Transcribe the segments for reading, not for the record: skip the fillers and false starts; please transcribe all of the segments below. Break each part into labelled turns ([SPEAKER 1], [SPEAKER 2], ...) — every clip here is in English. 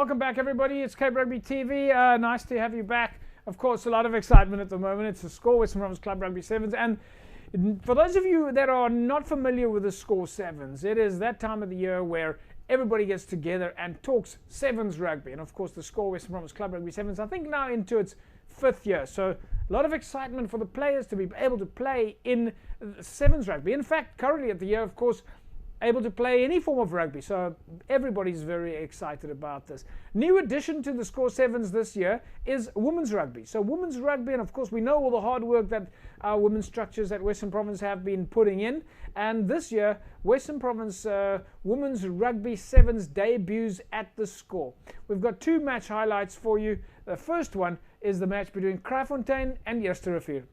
[SPEAKER 1] Welcome back, everybody. It's Cape Rugby TV. Nice to have you back. Of course, a lot of excitement at the moment. It's the Score Western Province Club Rugby Sevens. And for those of you that are not familiar with the Score Sevens, it is that time of the year where everybody gets together and talks Sevens rugby. And of course, the Score Western Province Club Rugby Sevens, I think now into its 5th year. So a lot of excitement for the players to be able to play in Sevens rugby. In fact, currently at the year, of course, able to play any form of rugby, so everybody's very excited about this. New addition to the Score Sevens this year is women's rugby. So women's rugby, and of course we know all the hard work that our women's structures at Western Province have been putting in, and this year Western Province women's rugby Sevens debuts at the Score. We've got 2 match highlights for you. The first one is the match between Kraaifontein and Eersterivier.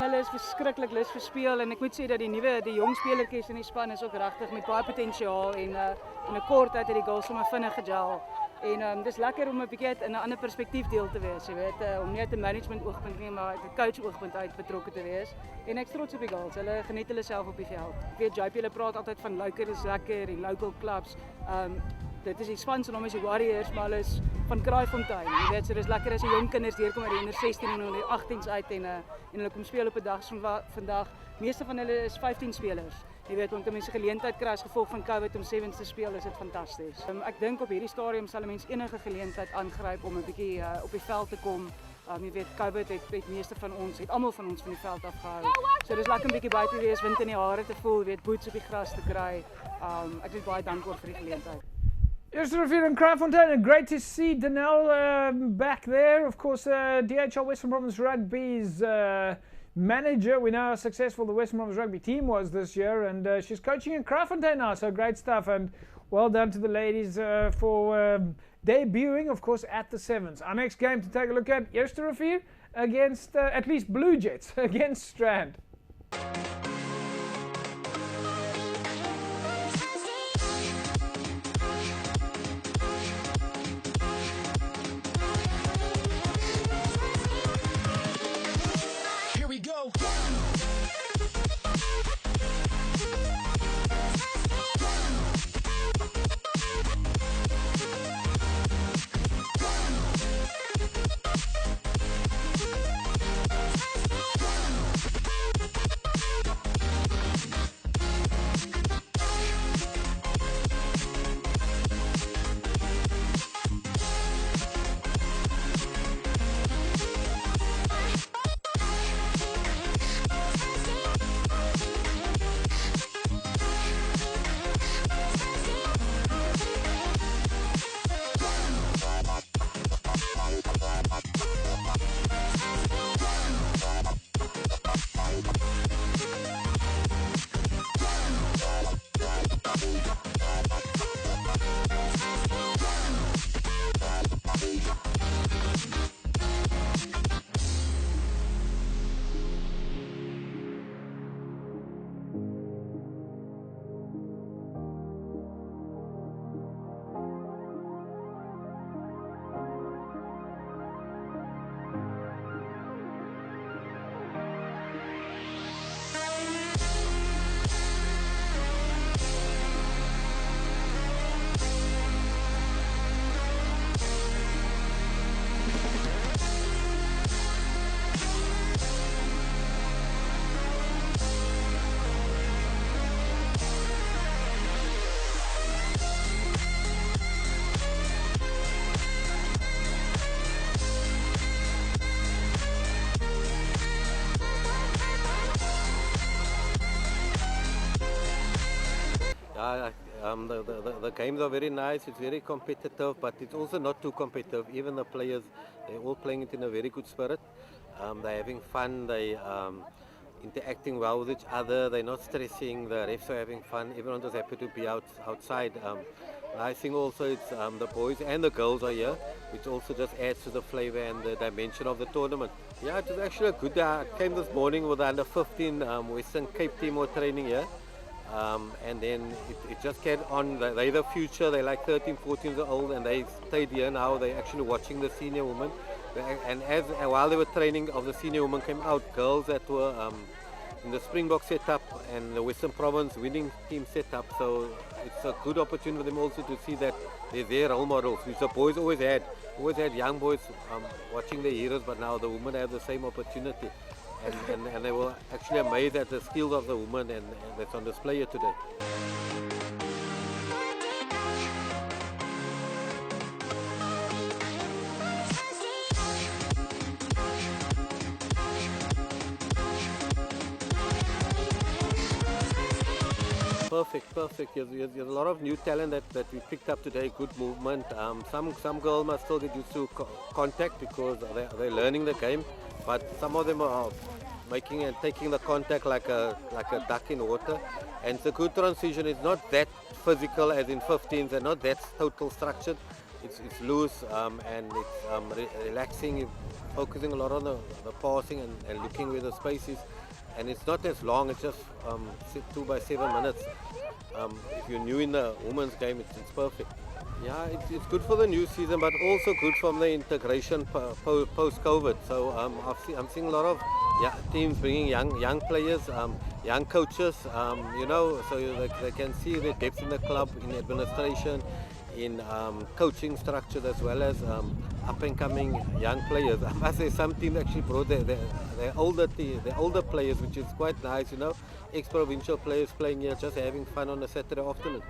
[SPEAKER 2] Hulle is verskriklik lus vir speel en ek moet sê dat die jong spelertjies in die span is ook regtig met baie potensiaal en in 'n kort tyd het die goals sommer vinnig gejal. En dis lekker om 'n bietjie uit 'n ander perspektief deel te wees, jy weet, om nie uit 'n management oogpunt nie, maar uit 'n coach oogpunt uit betrokke te wees. En ek trots op die girls. Hulle geniet hulle self op die veld. Ek weet JP hulle praat altyd van local is lekker en local clubs. Dit is die span se naam is die Warriors, maar hulle is van Kraaifontein. Jy weet, so dis lekker as die jong kinders deurkom uit die onder 16 en onder 18s uit en hulle kom speel op 'n dag soos vandag. Meeste van hulle is 15 spelers. Jy weet, want mense geleentheid kry as gevolg van COVID om sevens te speel, is dit fantasties. Ek dink op hierdie stadium sal mense enige geleentheid aangryp om 'n bietjie op die veld te kom. Jy weet, COVID het meeste van ons, het almal van ons van die veld afgehou. So dis lekker 'n bietjie buite wees, wind in die hare te voel, weet, boots op die gras te kry. Ek is baie dankbaar vir die geleentheid.
[SPEAKER 1] Eersterivier and Kraaifontein, and great to see Danelle back there. Of course, DHL Western Province Rugby's manager. We know how successful the Western Province Rugby team was this year, and she's coaching in Kraaifontein now, so great stuff. And well done to the ladies for debuting, of course, at the Sevens. Our next game to take a look at, Eersterivier against, at least Blue Jets, against Strand.
[SPEAKER 3] Uh, the games are very nice, it's very competitive, but it's also not too competitive. Even the players, they're all playing it in a very good spirit. They're having fun, interacting well with each other, they're not stressing, the refs are having fun, everyone just happy to be outside. I think also it's the boys and the girls are here, which also just adds to the flavor and the dimension of the tournament. Yeah, it was actually a good day. I came this morning with the under 15 Western Cape team were training here. And then it just carried on. They're the future, they're like 13, 14 years old, and they stayed here now. They're actually watching the senior women. And while they were training, of the senior women came out, girls that were in the Springbok setup and the Western Province winning team setup. So it's a good opportunity for them also to see that they're their role models, which the boys always had young boys watching their heroes, but now the women have the same opportunity. And they were actually amazed at the skills of the women, and that's on display here today. Perfect. There's a lot of new talent that we picked up today. Good movement. Some girls must still get used to contact because they're learning the game, but some of them are making and taking the contact like a duck in water. And it's a good transition. It's not that physical as in 15s, and not that total structured. It's loose and it's relaxing, focusing a lot on the passing and looking where the space is. And it's not as long, it's just 2 by 7 minutes. If you're new in the women's game, it's perfect. Yeah, it's good for the new season, but also good from the integration post-COVID. So I'm seeing a lot of teams bringing young players, young coaches, so they can see the depth in the club, in administration, in coaching structure, as well as up-and-coming young players. I must say some teams actually brought their older players, which is quite nice, ex-provincial players playing here, just having fun on a Saturday afternoon.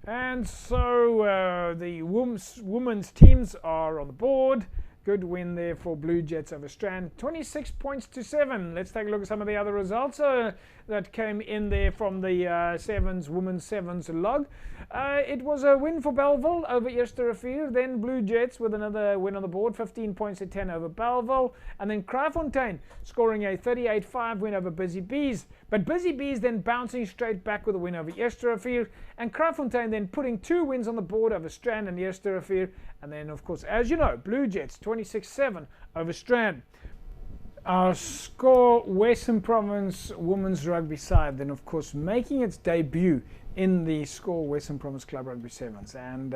[SPEAKER 1] And so the women's teams are on the board. Good win there for Blue Jets over Strand, 26 points to 7. Let's take a look at some of the other results that came in there from the women's sevens log. It was a win for Bellville over Eersterrivier. Then Blue Jets with another win on the board, 15 points to 10 over Bellville. And then Kraaifontein scoring a 38-5 win over Busy Bees. But Busy Bees then bouncing straight back with a win over Eersterrivier. And Kraaifontein then putting 2 wins on the board over Strand and Eersterrivier. And then, of course, as you know, Blue Jets 26-7 over Strand. Our score, Western Province Women's Rugby side, then of course making its debut in the score Western Province Club Rugby Sevens. And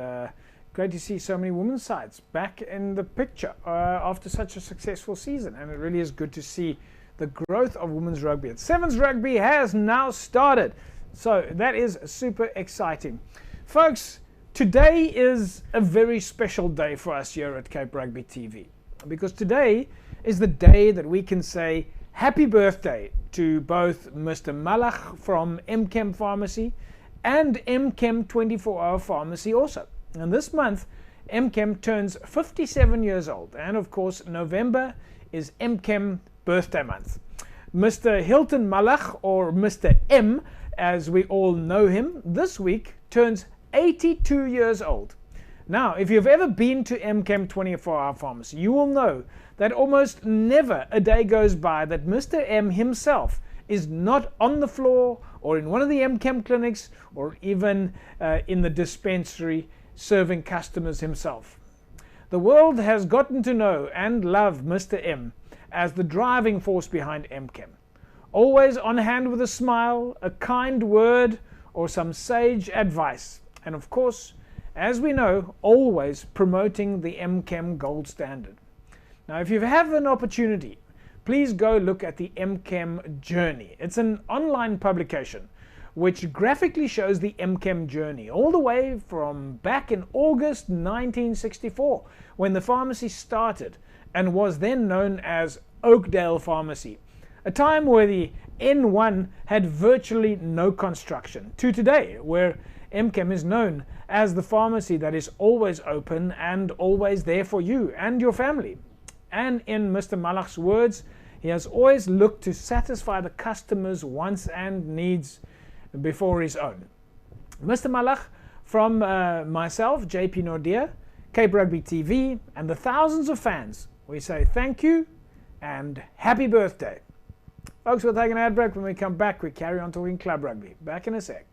[SPEAKER 1] great to see so many women's sides back in the picture after such a successful season. And it really is good to see the growth of women's rugby. Sevens rugby has now started. So that is super exciting. Folks, today is a very special day for us here at Cape Rugby TV, because today is the day that we can say happy birthday to both Mr. Malach from MChem Pharmacy and MChem 24-hour Pharmacy also. And this month, MChem turns 57 years old. And of course, November is MChem birthday month. Mr. Hilton Malach, or Mr. M, as we all know him, this week turns 82 years old. Now, if you've ever been to MChem 24-hour Pharmacy, you will know that almost never a day goes by that Mr. M himself is not on the floor or in one of the MChem clinics or even in the dispensary serving customers himself. The world has gotten to know and love Mr. M as the driving force behind MChem. Always on hand with a smile, a kind word, or some sage advice. And of course, as we know, always promoting the MChem gold standard. Now, if you have an opportunity, please go look at the MChem Journey. It's an online publication which graphically shows the MChem journey all the way from back in August 1964, when the pharmacy started and was then known as Oakdale Pharmacy, a time where the N1 had virtually no construction, to today, where MChem is known as the pharmacy that is always open and always there for you and your family. And in Mr. Malach's words, he has always looked to satisfy the customer's wants and needs before his own. Mr. Malach, from myself, JP Nordia, Cape Rugby TV, and the thousands of fans, we say thank you and happy birthday. Folks, we'll take an ad break. When we come back, we carry on talking club rugby. Back in a sec.